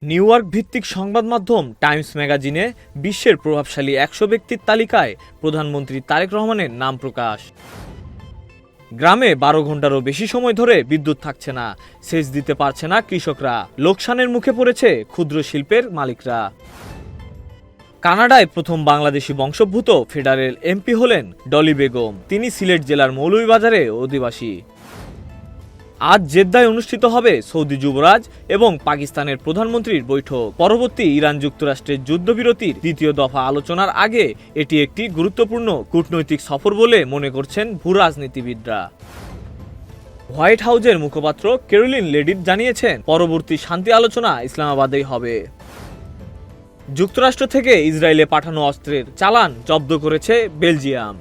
New York ভিত্তিক সংবাদ মাধ্যম টাইমস ম্যাগাজিনে বিশ্বের প্রভাবশালী ১০০ ব্যক্তির তালিকায় প্রধানমন্ত্রী তারেক রহমানের নাম প্রকাশ। গ্রামে ১২ ঘন্টারও বেশি সময় ধরে বিদ্যুৎ থাকছে না, সেচ দিতে পারছে না কৃষকরা, লোকসানের মুখে পড়েছে ক্ষুদ্র শিল্পের মালিকরা। কানাডায় প্রথম বাংলাদেশি বংশোদ্ভূত ফেডারেল এমপি হলেন ডলি বেগম। তিনি সিলেট জেলার মৌলভীবাজারে অধিবাসী। আজ জেদ্দায় অনুষ্ঠিত হবে সৌদি যুবরাজ এবং পাকিস্তানের প্রধানমন্ত্রীর বৈঠক। পরবর্তী ইরান যুক্তরাষ্ট্রের যুদ্ধবিরতির দ্বিতীয় দফা আলোচনার আগে এটি একটি গুরুত্বপূর্ণ কূটনৈতিক সফর বলে মনে করছেন ভূরাজনীতিবিদরা। হোয়াইট হাউজের মুখপাত্র ক্যারোলিন লেডিট জানিয়েছেন, পরবর্তী শান্তি আলোচনা ইসলামাবাদেই হবে। যুক্তরাষ্ট্র থেকে ইসরায়েলে পাঠানো অস্ত্রের চালান জব্দ করেছে বেলজিয়াম।